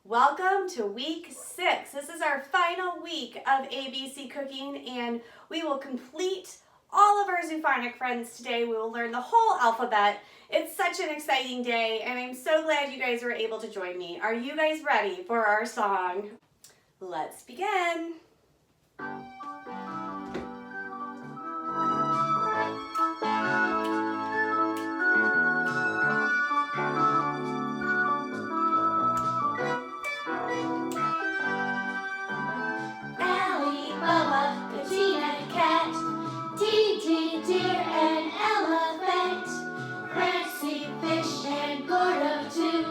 Welcome to week 6. This is our final week of ABC cooking, and we will complete all of our Phonics friends today. We will learn the whole alphabet. It's such an exciting day, and I'm so glad you guys were able to join me. Are you guys ready for our song? Let's begin. Deer and elephant, Fancy fish and Gordo too.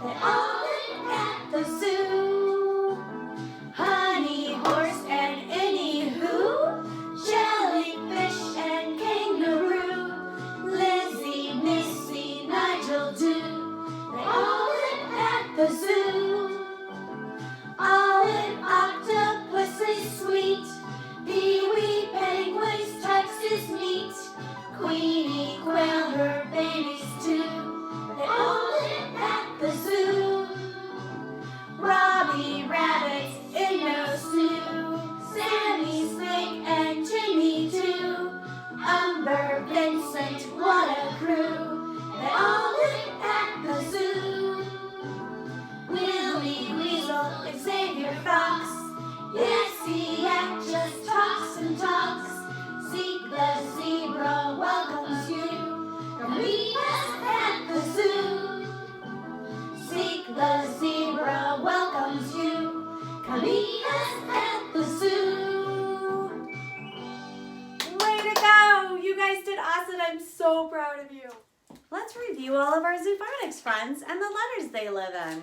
They all live at the zoo. Honey horse and Innie who, jellyfish and kangaroo, Lizzie, Missy, Nigel too. They all live at the zoo. Olive, octopuses sweet, Pee-wee, penguins, Texas meat, Queenie, quail, her babies too. They all live at the zoo. Robbie, rabbits in no snoo, Sammy, snake, and Jimmy too. Umber, Vincent, what a crew. They all live at the zoo. Willie Weasel, Xavier Fox, yes, he just talks and talks. Zeke the zebra welcomes you. Come meet us at the zoo. Zeke the zebra welcomes you. Come meet us at the zoo. Way to go! You guys did awesome. I'm so proud of you. Let's review all of our Phonics friends and the letters they live in.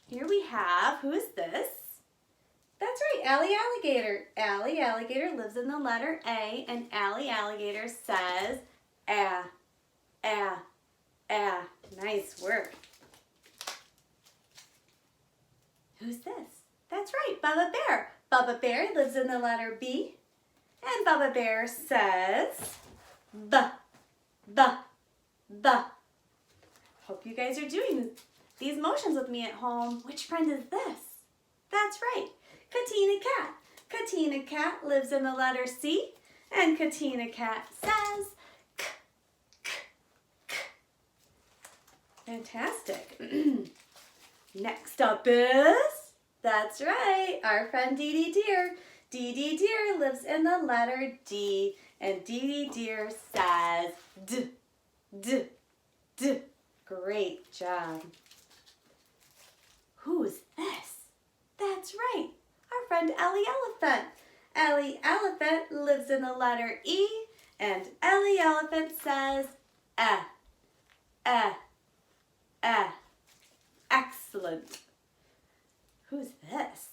Here we have, who is this? That's right, Allie Alligator. Allie Alligator lives in the letter A, and Allie Alligator says, ah, ah, ah. Nice work. Who's this? That's right, Bubba Bear. Bubba Bear lives in the letter B, and Bubba Bear says, the. Hope you guys are doing these motions with me at home. Which friend is this? That's right, Katina Cat. Katina Cat lives in the letter C, and Katina Cat says k, k, k. Fantastic. Next up is, that's right, our friend Dee Dee Deer. Dee Dee Deer lives in the letter D, and Dee Dee Deer says d, d, d. Great job. Who's this? That's right, our friend Ellie Elephant. Ellie Elephant lives in the letter E, and Ellie Elephant says eh, eh, eh. Excellent. Who's this?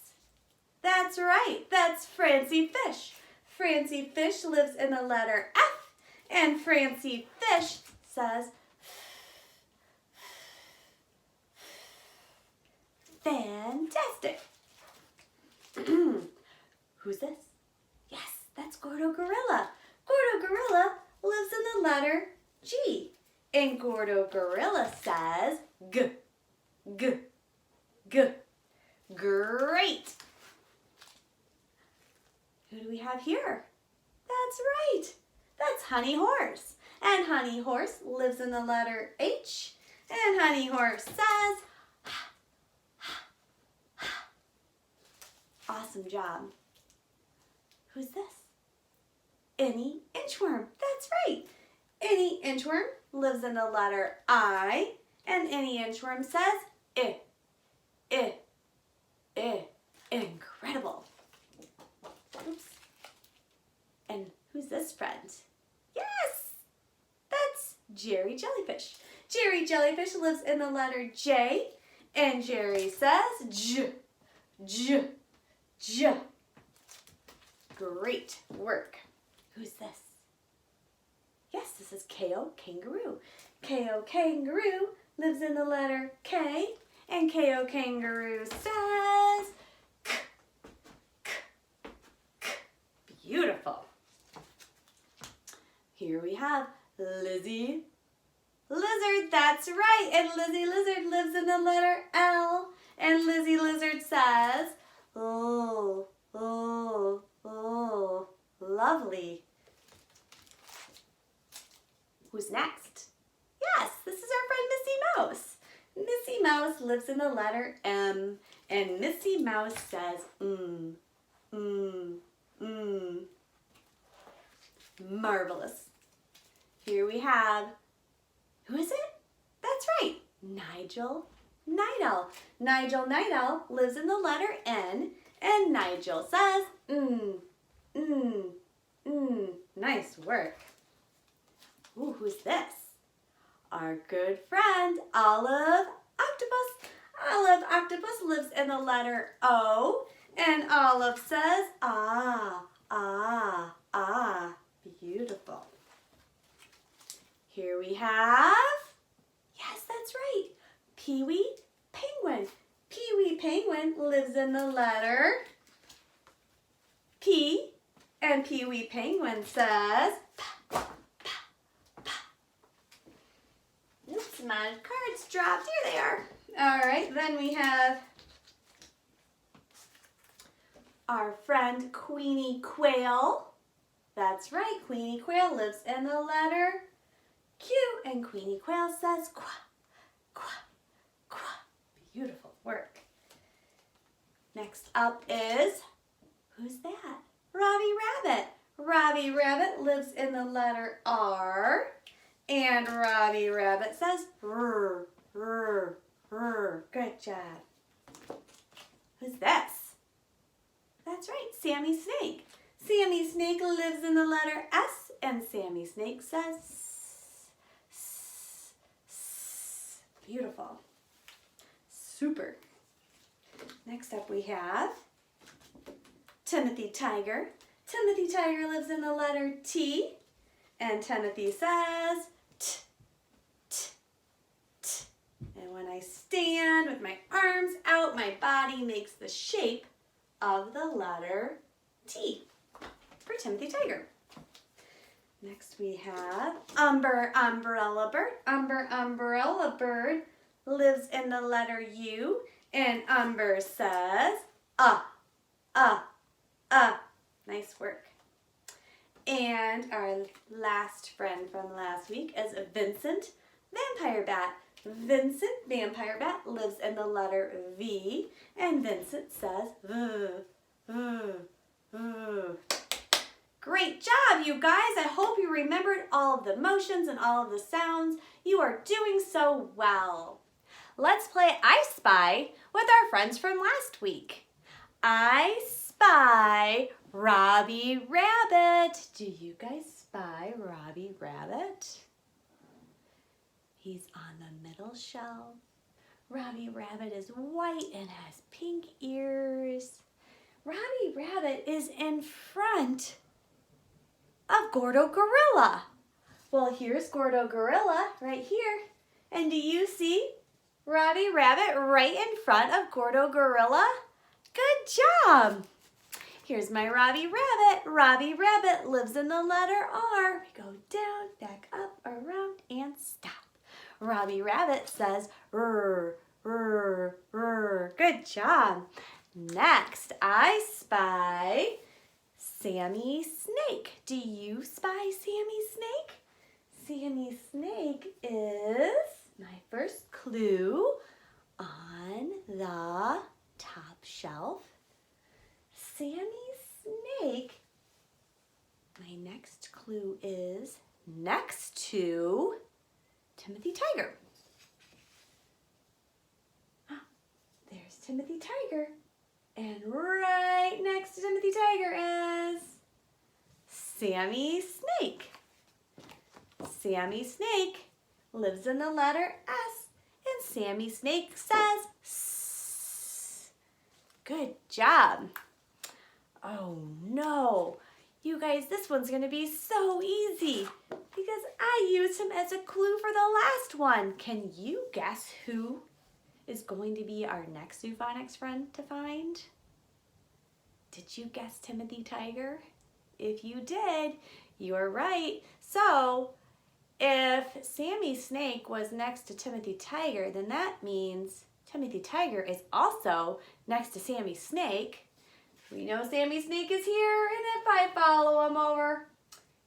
That's right, that's Francie Fish. Francie Fish lives in the letter F, and Francie Fish says fantastic. Who's this? Yes, that's Gordo Gorilla. Gordo Gorilla lives in the letter G, and Gordo Gorilla says g, g, g. Great. Who do we have here? That's right. That's Honey Horse. And Honey Horse lives in the letter H, and Honey Horse says awesome job. Who's this? Innie Inchworm. That's right. Innie Inchworm lives in the letter I, and Innie Inchworm says eh, eh, eh. Incredible. Oops. And who's this friend? Yes, that's Jerry Jellyfish. Jerry Jellyfish lives in the letter J, and Jerry says j, j, j. Great work. Who's this? Yes, this is K.O. Kangaroo. K.O. Kangaroo lives in the letter K, and K.O. Kangaroo says k, k, k. Beautiful. Here we have Lizzie. Lizard, that's right. And Lizzie Lizard lives in the letter L. And Lizzie Lizard says, oh, oh, oh, lovely. Who's next? Yes, this is our friend Missy Mouse. Missy Mouse lives in the letter M. And Missy Mouse says, marvelous. Here we have, who is it? That's right, Nigel Night Owl. Nigel Night Owl lives in the letter N, and Nigel says, nice work. Ooh, who's this? Our good friend, Olive Octopus. Olive Octopus lives in the letter O, and Olive says, ah, ah, ah, beautiful. Here we have, yes, that's right, Pee-wee Penguin. Pee-wee Penguin lives in the letter P, and Pee-wee Penguin says, pa, pa, pa. Oops, my cards dropped. Here they are. All right, then we have our friend Queenie Quail. That's right, Queenie Quail lives in the letter Q, and Queenie Quail says, quack, quack, quack. Beautiful work. Next up is, who's that? Robbie Rabbit. Robbie Rabbit lives in the letter R, and Robbie Rabbit says, rrr, rrr, rrr. Good job. Who's this? That's right, Sammy Snake. Sammy Snake lives in the letter S, and Sammy Snake says, S, S. Beautiful. Super. Next up we have Timothy Tiger. Timothy Tiger lives in the letter T, and Timothy says, T, T, T. And when I stand with my arms out, my body makes the shape of the letter T for Timothy Tiger. Next we have Umber Umbrella Bird. Umber Umbrella Bird lives in the letter U, and Umber says, Nice work. And our last friend from last week is Vincent Vampire Bat. Vincent Vampire Bat lives in the letter V, and Vincent says, Great job, you guys. I hope you remembered all of the motions and all of the sounds. You are doing so well. Let's play I Spy with our friends from last week. I spy Robbie Rabbit. Do you guys spy Robbie Rabbit? He's on the middle shelf. Robbie Rabbit is white and has pink ears. Robbie Rabbit is in front of Gordo Gorilla. Well, here's Gordo Gorilla right here. And do you see Robbie Rabbit right in front of Gordo Gorilla? Good job. Here's my Robbie Rabbit. Robbie Rabbit lives in the letter R. We go down, back up, around, and stop. Robbie Rabbit says, rrr, rrr, rrr. Good job. Next, I spy Sammy Snake. Do you spy Sammy Snake? Sammy Snake is my first clue on the top shelf. Sammy Snake, my next clue is next to Timothy Tiger. There's Timothy Tiger. And right next to Timothy Tiger is Sammy Snake. Sammy Snake lives in the letter S, and Sammy Snake says S. Good job. Oh no, you guys, this one's gonna be so easy because I used him as a clue for the last one. Can you guess who is going to be our next new phonics friend to find? Did you guess Timothy Tiger? If you did, you're right. So if Sammy Snake was next to Timothy Tiger, then that means Timothy Tiger is also next to Sammy Snake. We know Sammy Snake is here, and if I follow him over,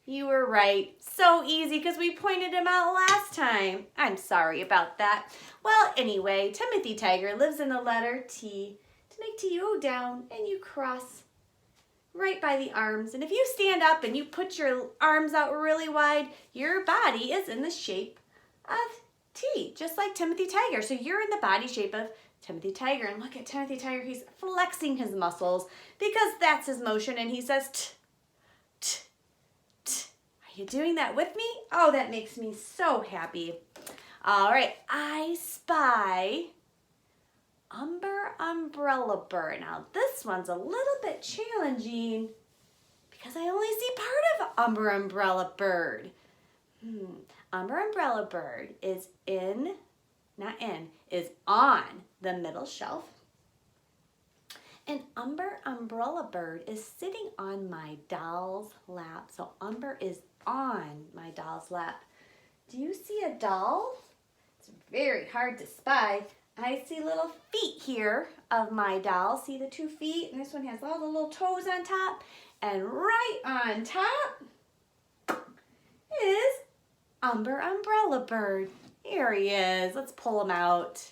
you were right. So easy because we pointed him out last time. I'm sorry about that. Well, anyway, Timothy Tiger lives in the letter T. To make T, you go down and you cross right by the arms. And if you stand up and you put your arms out really wide, your body is in the shape of T, just like Timothy Tiger. So you're in the body shape of Timothy Tiger. And look at Timothy Tiger. He's flexing his muscles because that's his motion. And he says t, t, t. Are you doing that with me? Oh, that makes me so happy. All right, I spy umbrella bird. Now this one's a little bit challenging because I only see part of umbrella bird. Umbrella bird is is on the middle shelf. And umbrella bird is sitting on my doll's lap. So Umber is on my doll's lap. Do you see a doll? It's very hard to spy. I see little feet here of my doll. See the 2 feet? And this one has all the little toes on top. And right on top is umbrella bird. Here he is. Let's pull him out.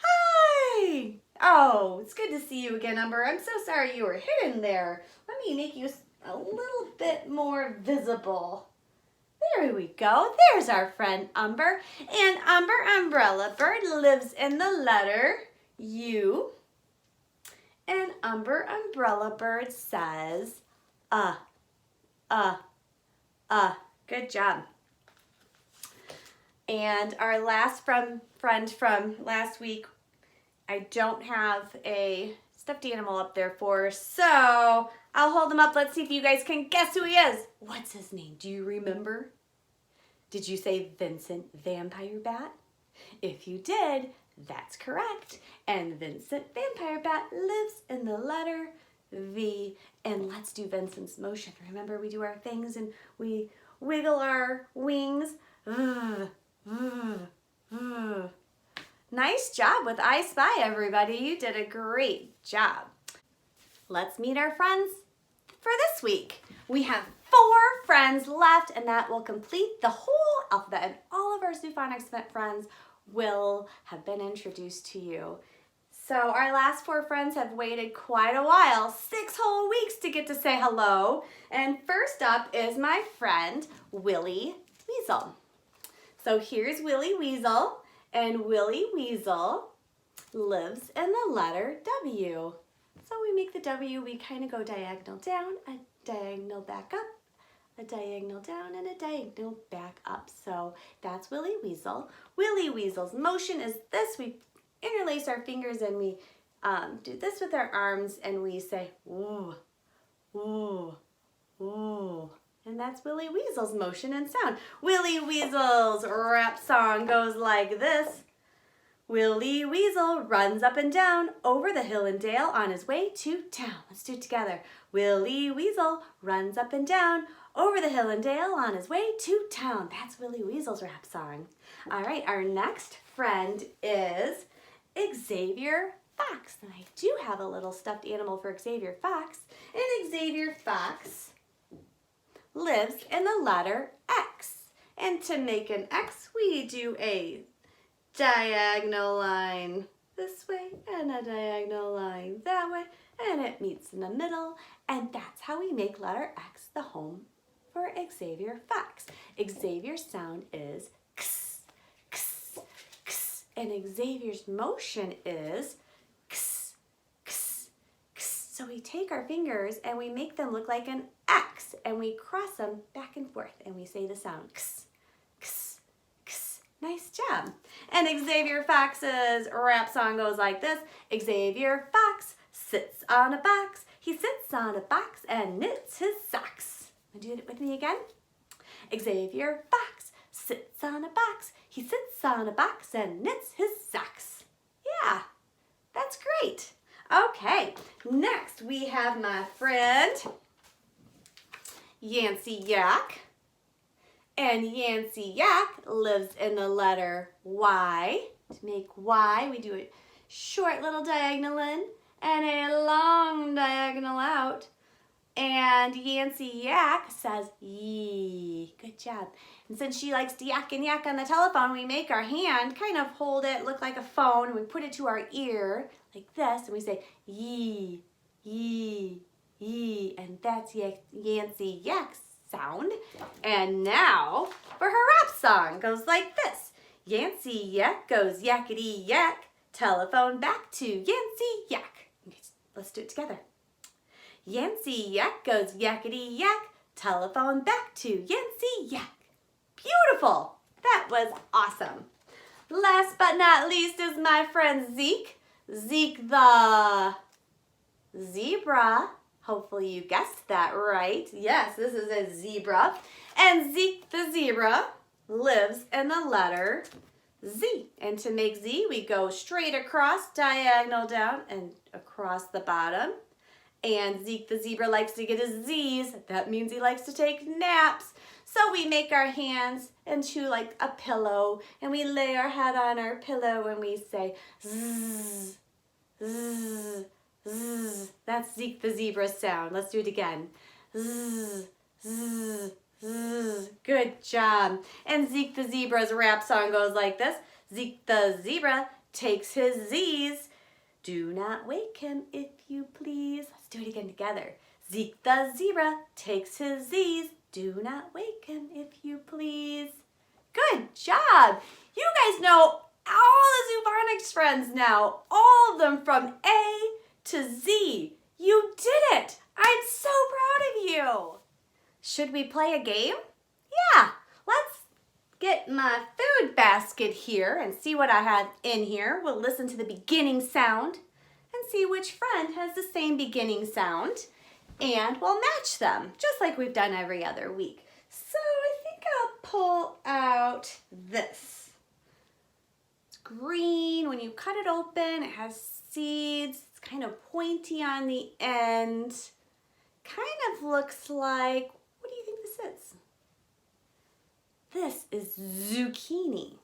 Hi! Oh, it's good to see you again, Umber. I'm so sorry you were hidden there. Let me make you a little bit more visible. There we go. There's our friend Umber. And umbrella bird lives in the letter U. And umbrella bird says, Good job. And our last friend from last week, I don't have a stuffed animal up there for, so I'll hold him up. Let's see if you guys can guess who he is. What's his name? Do you remember? Did you say Vincent Vampire Bat? If you did, that's correct. And Vincent Vampire Bat lives in the letter V. And let's do Vincent's motion. Remember, we do our things and we wiggle our wings. Nice job with iSpy, everybody. You did a great job. Let's meet our friends for this week. We have 4 friends left, and that will complete the whole alphabet, and all of our Phonics friends will have been introduced to you. So our last 4 friends have waited quite a while, 6 whole weeks to get to say hello. And first up is my friend, Willie Weasel. So here's Willie Weasel, and Willie Weasel lives in the letter W. So we make the W, we kind of go diagonal down, a diagonal back up, a diagonal down, and a diagonal back up. So that's Willie Weasel. Willie Weasel's motion is this. We interlace our fingers and we do this with our arms and we say, ooh, ooh, ooh. And that's Willie Weasel's motion and sound. Willie Weasel's rap song goes like this. Willie Weasel runs up and down over the hill and dale on his way to town. Let's do it together. Willie Weasel runs up and down over the hill and dale on his way to town. That's Willie Weasel's rap song. All right, our next friend is Xavier Fox. And I do have a little stuffed animal for Xavier Fox. And Xavier Fox lives in the letter X. And to make an X, we do a diagonal line this way and a diagonal line that way, and it meets in the middle, and that's how we make letter X the home for Xavier Fox. Xavier's sound is x, x, x, and Xavier's motion is x, x, x. So we take our fingers and we make them look like an X, and we cross them back and forth, and we say the sound x, x, x. Nice job. And Xavier Fox's rap song goes like this. Xavier Fox sits on a box. He sits on a box and knits his socks. Want to do it with me again? Xavier Fox sits on a box. He sits on a box and knits his socks. Yeah, that's great. Okay, next we have my friend Yancey Yak. And Yancey Yak lives in the letter Y. To make Y, we do a short little diagonal in and a long diagonal out. And Yancey Yak says yee. Good job. And since she likes to yak and yak on the telephone, we make our hand kind of hold it, look like a phone, and we put it to our ear like this, and we say yee, yee, yee. And that's Yancey Yak's sound. And now for her rap song, goes like this. Yancey Yak goes yakety yak, telephone back to Yancey Yak. Okay, let's do it together. Yancey Yak goes yakety yak, telephone back to Yancey Yak. Beautiful! That was awesome. Last but not least is my friend Zeke. Zeke the zebra. Hopefully you guessed that right. Yes, this is a zebra. And Zeke the zebra lives in the letter Z. And to make Z, we go straight across, diagonal down, and across the bottom. And Zeke the zebra likes to get his Z's. That means he likes to take naps. So we make our hands into like a pillow, and we lay our head on our pillow and we say zzz, zzz, zzz. That's Zeke the zebra's sound. Let's do it again. Zzz, zzz, zzz. Good job. And Zeke the zebra's rap song goes like this. Zeke the zebra takes his Z's. Do not wake him if you please. Let's do it again together. Zeke the zebra takes his Z's. Do not wake him if you please. Good job. You guys know all the Phonics friends now. All of them from A to Z. You did it. I'm so proud of you. Should we play a game? Yeah. Let's get my food basket here and see what I have in here. We'll listen to the beginning sound and see which friend has the same beginning sound, and we'll match them just like we've done every other week. So I think I'll pull out this. It's green. When you cut it open, it has seeds. It's kind of pointy on the end. Kind of looks like, what do you think this is? This is zucchini.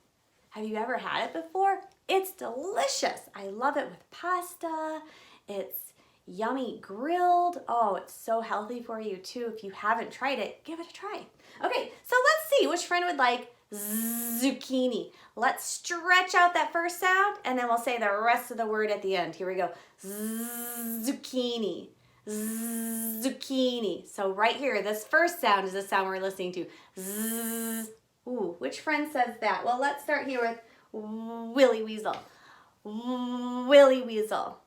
Have you ever had it before? It's delicious. I love it with pasta. It's yummy grilled. Oh, it's so healthy for you too. If you haven't tried it, give it a try. Okay, so let's see which friend would like zucchini. Let's stretch out that first sound and then we'll say the rest of the word at the end. Here we go. Zucchini. Zucchini. So right here, this first sound is the sound we're listening to. Zzz. Ooh, which friend says that? Well, let's start here with Willy Weasel. Willy Weasel.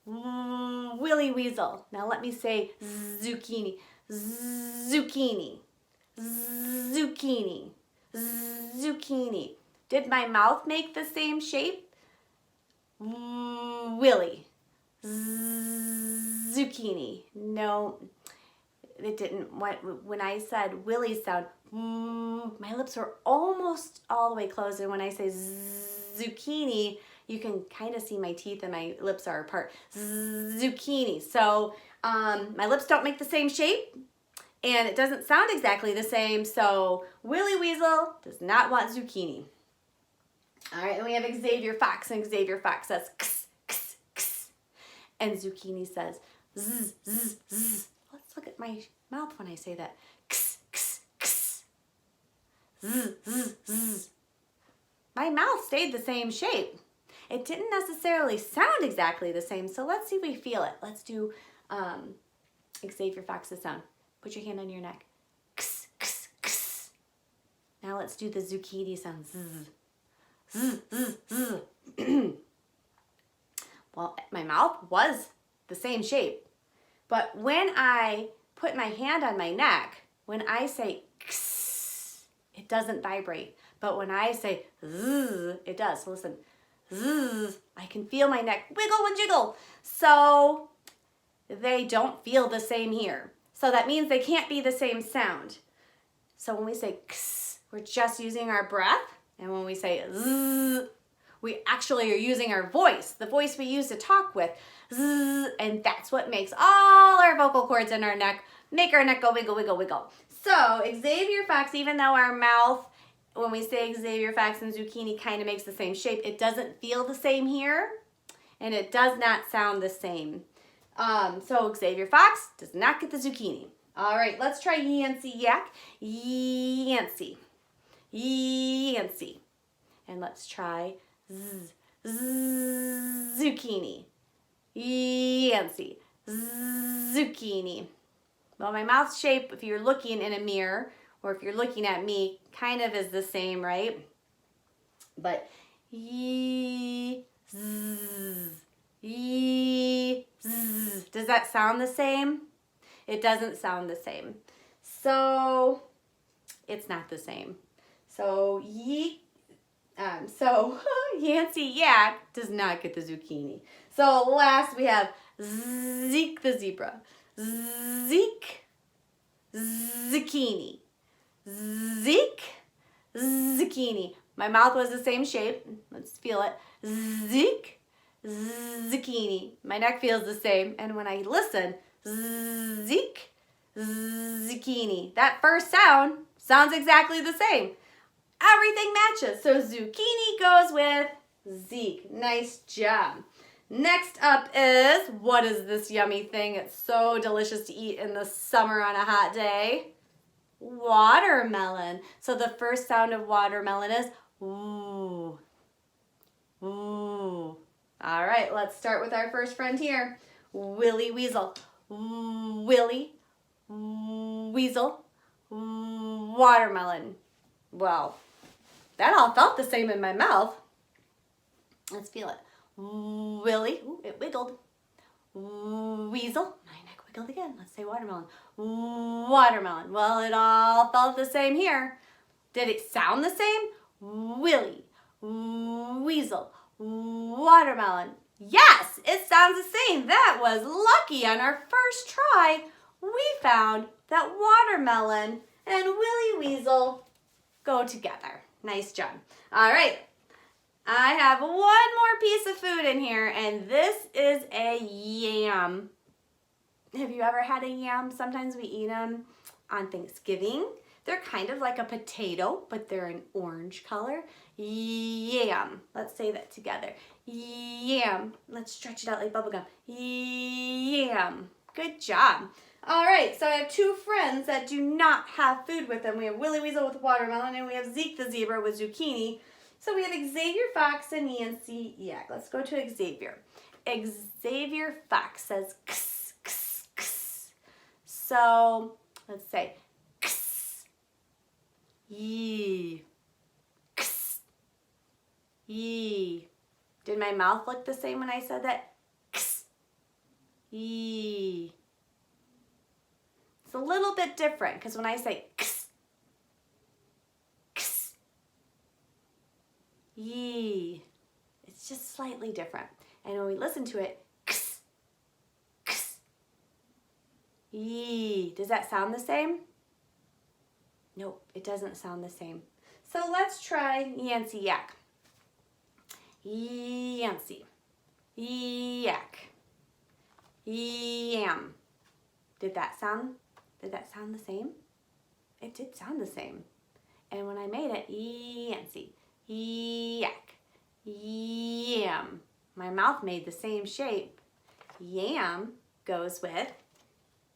Willy Weasel. Now let me say zucchini. Zucchini. Zucchini. Zucchini. Did my mouth make the same shape? Willy. Zucchini. No, it didn't. When I said Willy's sound, my lips were almost all the way closed. And when I say zucchini, you can kind of see my teeth and my lips are apart. Zucchini. So my lips don't make the same shape and it doesn't sound exactly the same. So Willy Weasel does not want zucchini. All right, and we have Xavier Fox, and Xavier Fox says kss, kss, kss. And zucchini says zzz, zzz, zzz. Let's look at my mouth when I say that. Kss, kss, kss. Zzz, zzz, zzz. My mouth stayed the same shape. It didn't necessarily sound exactly the same, so let's see if we feel it. Let's do Xavier Fox's sound. Put your hand on your neck. Kss, kss, kss. Now let's do the zucchini sound. Zzz, zzz, zzz, zzz. Well, my mouth was the same shape, but when I put my hand on my neck, when I say kss, it doesn't vibrate, but when I say zzz, it does. So listen. Zzz, I can feel my neck wiggle and jiggle. So they don't feel the same here. So that means they can't be the same sound. So when we say kss, we're just using our breath. And when we say zzz, we actually are using our voice, the voice we use to talk with. Zzz, and that's what makes all our vocal cords in our neck make our neck go wiggle, wiggle, wiggle. So Xavier Fox, even though our mouth, when we say Xavier Fox and zucchini, kind of makes the same shape, it doesn't feel the same here, and it does not sound the same. So Xavier Fox does not get the zucchini. All right, let's try Yancey Yak. Yancey. Yancey. And let's try zucchini. Yancey. Zucchini. Well, my mouth shape, if you're looking in a mirror or if you're looking at me, kind of is the same, right? But does that sound the same? It doesn't sound the same. So it's not the same. So Yancey Yak does not get the zucchini. So last we have Zeke the zebra. Zeke, zucchini. Zeke, zucchini. My mouth was the same shape. Let's feel it. Zeke, zucchini. My neck feels the same. And when I listen, Zeke, zucchini. That first sound sounds exactly the same. Everything matches. So zucchini goes with Zeke. Nice job. Next up is, what is this yummy thing? It's so delicious to eat in the summer on a hot day. Watermelon. So the first sound of watermelon is ooh. Ooh. All right, let's start with our first friend here. Willy Weasel. Willy Weasel. Watermelon. Well, that all felt the same in my mouth. Let's feel it. Willy, ooh, it wiggled. Weasel, my neck wiggled again. Let's say watermelon. Watermelon. Well, it all felt the same here. Did it sound the same? Willy, weasel, watermelon. Yes, it sounds the same. That was lucky. On our first try, we found that watermelon and Willy Weasel go together. Nice job. All right. I have one more piece of food in here, and this is a yam. Have you ever had a yam? Sometimes we eat them on Thanksgiving. They're kind of like a potato, but they're an orange color. Yam. Let's say that together. Yam. Let's stretch it out like bubblegum. Yam. Good job. All right, so I have two friends that do not have food with them. We have Willy Weasel with watermelon, and we have Zeke the zebra with zucchini. So we have Xavier Fox and Yancey Yak. Let's go to Xavier. Xavier Fox says kss, kss, kss. So let's say kss, yee, kss, yee. Did my mouth look the same when I said that? Kss, yee. It's a little bit different because when I say kss, yee. It's just slightly different. And when we listen to it, kss, kss, yee. Does that sound the same? Nope, it doesn't sound the same. So let's try Yancey Yak. Yancey. Yak. Yam. Did that sound the same? It did sound the same. And when I made it, Yancey. Yak, yam. My mouth made the same shape. Yam goes with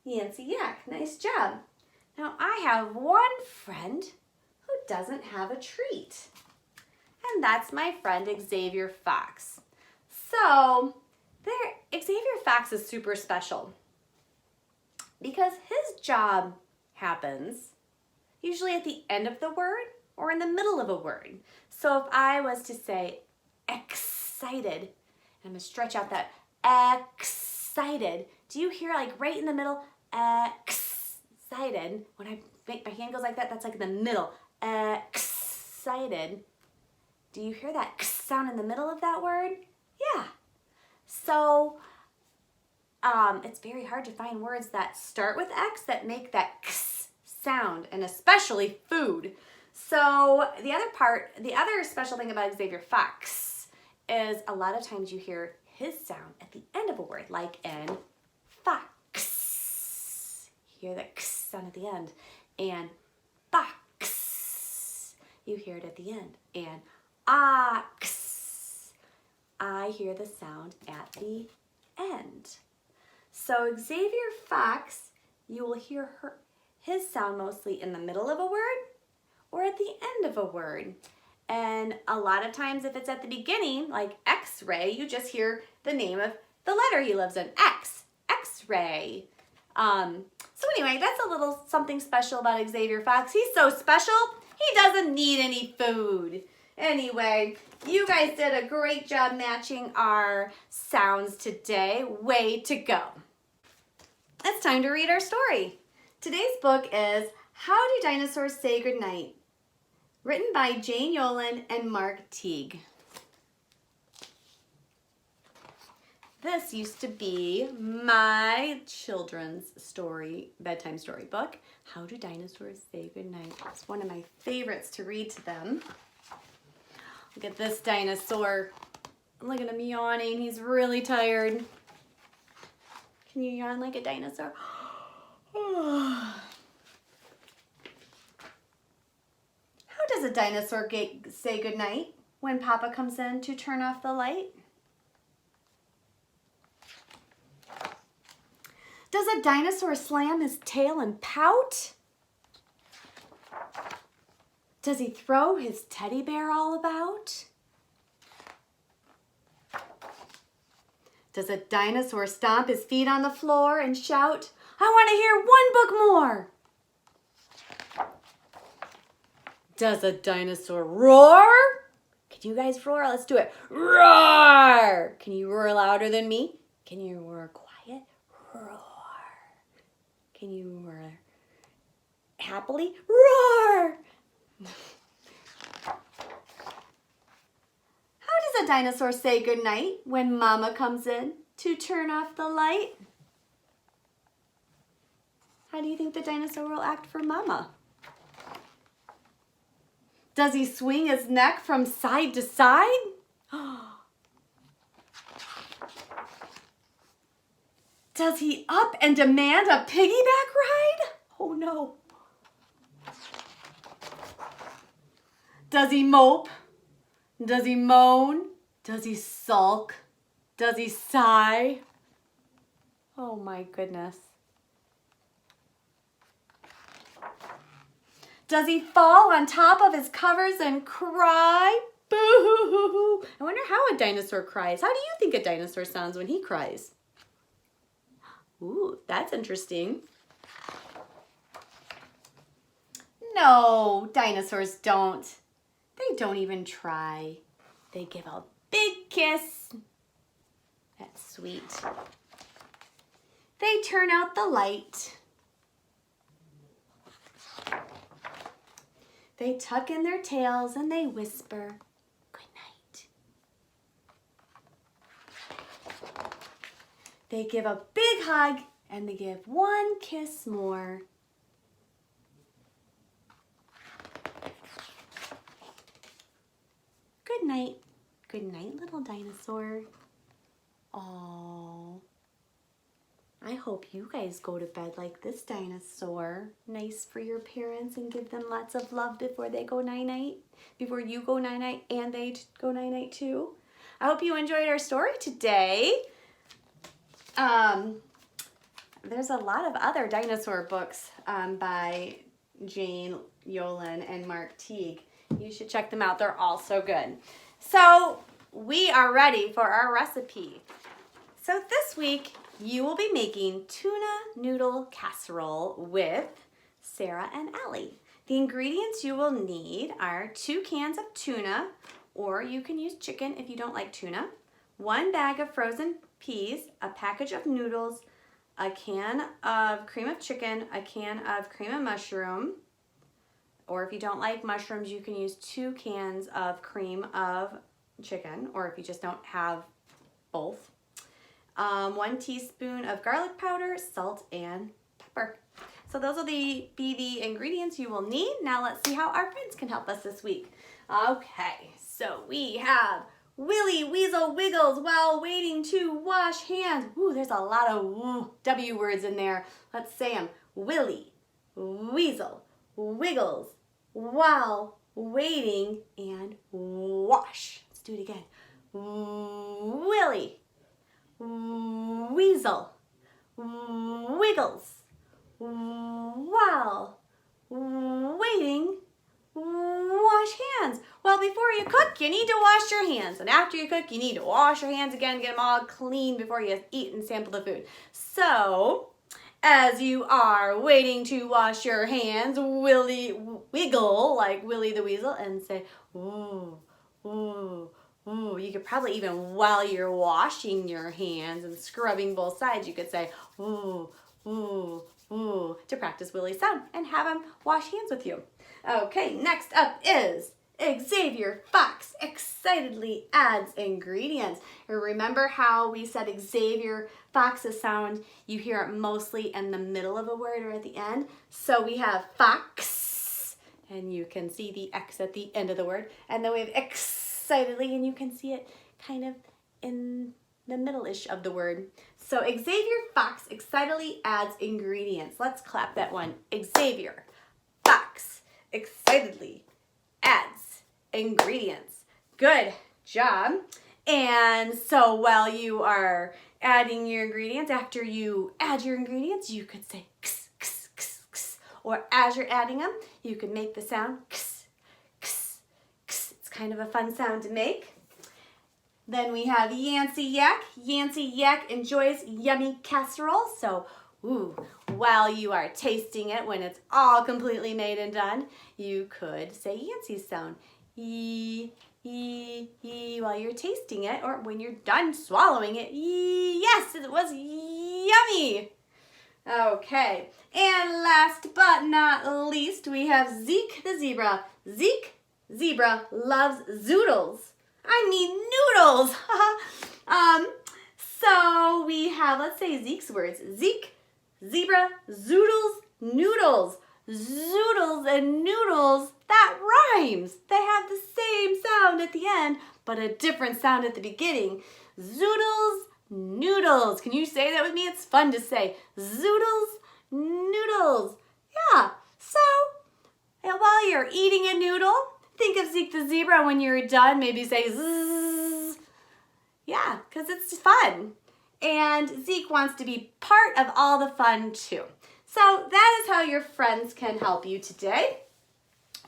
Yancey Yak. Nice job. Now I have one friend who doesn't have a treat. And that's my friend Xavier Fox. So Xavier Fox is super special because his job happens usually at the end of the word or in the middle of a word. So if I was to say excited, and I'm gonna stretch out that excited, do you hear like right in the middle, excited? When I make my hand goes like that, that's like in the middle, excited. Do you hear that sound in the middle of that word? Yeah. So it's very hard to find words that start with X that make that sound, and especially food. So the other special thing about Xavier Fox is a lot of times you hear his sound at the end of a word, like in fox. You hear that sound at the end. and box. You hear it at the end. And ox. I hear the sound at the end. So Xavier Fox, you will hear his sound mostly in the middle of a word or at the end of a word. And a lot of times if it's at the beginning, like X-ray, you just hear the name of the letter he lives in, X, X-ray. So anyway, that's a little something special about Xavier Fox. He's so special, he doesn't need any food. Anyway, you guys did a great job matching our sounds today. Way to go. It's time to read our story. Today's book is How Do Dinosaurs Say Goodnight? Written by Jane Yolen and Mark Teague. This used to be my children's bedtime story book. How Do Dinosaurs Say Goodnight? It's one of my favorites to read to them. Look at this dinosaur. Look at him yawning. He's really tired. Can you yawn like a dinosaur? How does a dinosaur say goodnight when Papa comes in to turn off the light? Does a dinosaur slam his tail and pout? Does he throw his teddy bear all about? Does a dinosaur stomp his feet on the floor and shout, I want to hear one book more? Does a dinosaur roar? Can you guys roar? Let's do it. Roar! Can you roar louder than me? Can you roar quiet? Roar. Can you roar happily? Roar! How does a dinosaur say goodnight when Mama comes in to turn off the light? How do you think the dinosaur will act for Mama? Does he swing his neck from side to side? Does he up and demand a piggyback ride? Oh no. Does he mope? Does he moan? Does he sulk? Does he sigh? Oh my goodness. Does he fall on top of his covers and cry? Boo-hoo-hoo-hoo. I wonder how a dinosaur cries. How do you think a dinosaur sounds when he cries? Ooh, that's interesting. No, dinosaurs don't. They don't even try. They give a big kiss. That's sweet. They turn out the light. They tuck in their tails and they whisper, good night. They give a big hug and they give one kiss more. Good night. Good night, little dinosaur. Aww. I hope you guys go to bed like this dinosaur. Nice for your parents and give them lots of love before they go night-night. Before you go night-night and they go night-night too. I hope you enjoyed our story today. There's a lot of other dinosaur books by Jane Yolen and Mark Teague. You should check them out. They're all so good. So we are ready for our recipe. So this week, you will be making tuna noodle casserole with Sarah and Ellie. The ingredients you will need are 2 cans of tuna, or you can use chicken if you don't like tuna, 1 bag of frozen peas, a package of noodles, a can of cream of chicken, a can of cream of mushroom, or if you don't like mushrooms, you can use 2 cans of cream of chicken, or if you just don't have both. 1 teaspoon of garlic powder, salt, and pepper. So those will be the ingredients you will need. Now let's see how our friends can help us this week. Okay, so we have Willy Weasel Wiggles while waiting to wash hands. Ooh, there's a lot of W words in there. Let's say them. Willy Weasel wiggles while waiting, and wash. Let's do it again. Willie, weasel, wiggles while waiting, wash hands. Well, before you cook, you need to wash your hands. And after you cook, you need to wash your hands again, get them all clean before you eat and sample the food. So, as you are waiting to wash your hands, wiggle like Willie the Weasel and say, ooh, ooh, ooh. You could probably even, while you're washing your hands and scrubbing both sides, you could say, ooh, ooh, ooh, to practice Willie's sound and have him wash hands with you. Okay, next up is Xavier Fox excitedly adds ingredients. Remember how we said Xavier Fox's sound, you hear it mostly in the middle of a word or at the end. So we have fox, and you can see the X at the end of the word. And then we have excitedly, and you can see it kind of in the middle-ish of the word. So Xavier Fox excitedly adds ingredients. Let's clap that one. Xavier Fox excitedly adds ingredients. Good job. And so while you are adding your ingredients, after you add your ingredients, you could say kss, kss, kss, kss. Or as you're adding them, you can make the sound kss, kss, kss. It's kind of a fun sound to make. Then we have Yancey Yak. Yancey Yak enjoys yummy casserole. So, while you are tasting it, when it's all completely made and done, you could say Yancey's sound. Yee, yee, yee, while you're tasting it, or when you're done swallowing it. Yee, yes, it was yummy. Okay, and last but not least, we have Zeke the zebra. Zeke, zebra, loves zoodles. I mean noodles. So we have, let's say Zeke's words. Zeke, zebra, zoodles, noodles. Zoodles and noodles, that rhymes. They have the same sound at the end, but a different sound at the beginning. Zoodles, noodles. Can you say that with me? It's fun to say. Zoodles, noodles. Yeah, so while you're eating a noodle, think of Zeke the zebra. When you're done, maybe say zzz. Yeah, because it's fun. And Zeke wants to be part of all the fun too. So that is how your friends can help you today.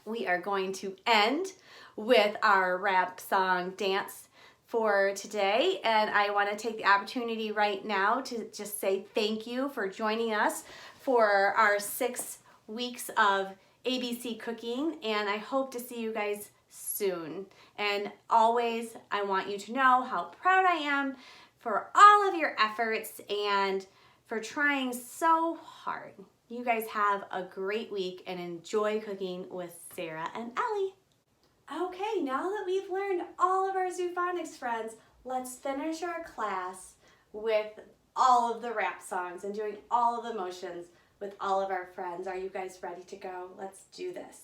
We are going to end with our rap song dance for today. And I want to take the opportunity right now to just say thank you for joining us for our 6 weeks of ABC cooking. And I hope to see you guys soon. And always, I want you to know how proud I am for all of your efforts and for trying so hard. You guys have a great week and enjoy cooking with Sarah and Ellie. Okay, now that we've learned all of our Phonics friends, let's finish our class with all of the rap songs and doing all of the motions with all of our friends. Are you guys ready to go? Let's do this.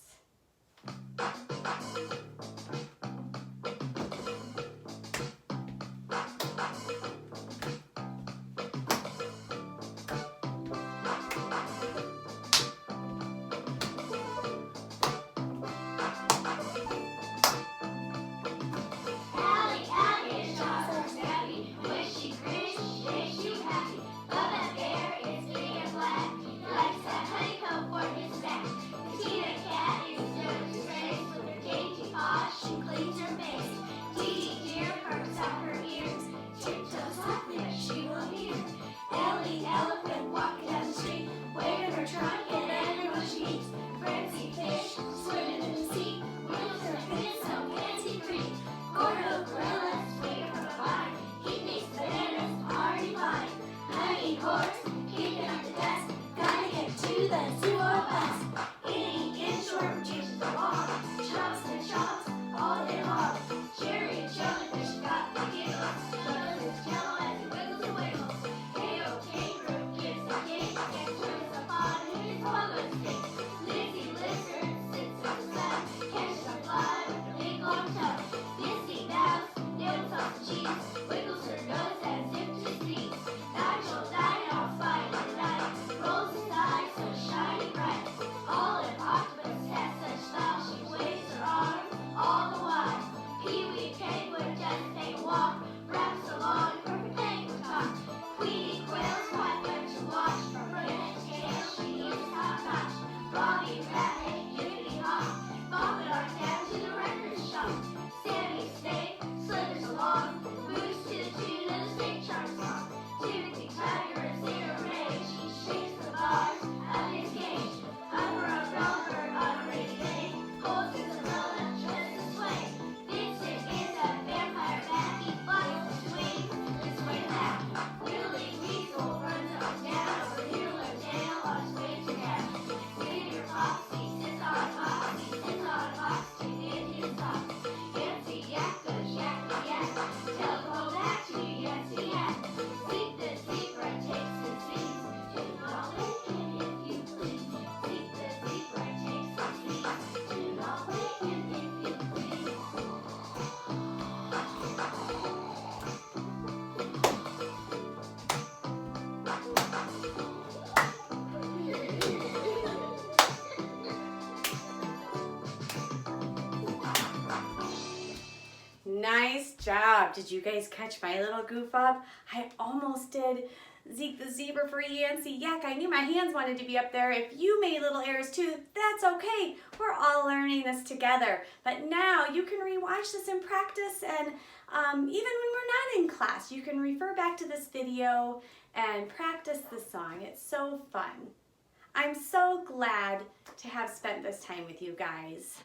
job. Did you guys catch my little goof up? I almost did Zeke the zebra for Yancey. Yak, I knew my hands wanted to be up there. If you made little errors too, that's okay. We're all learning this together. But now you can rewatch this in practice, and even when we're not in class, you can refer back to this video and practice the song. It's so fun. I'm so glad to have spent this time with you guys.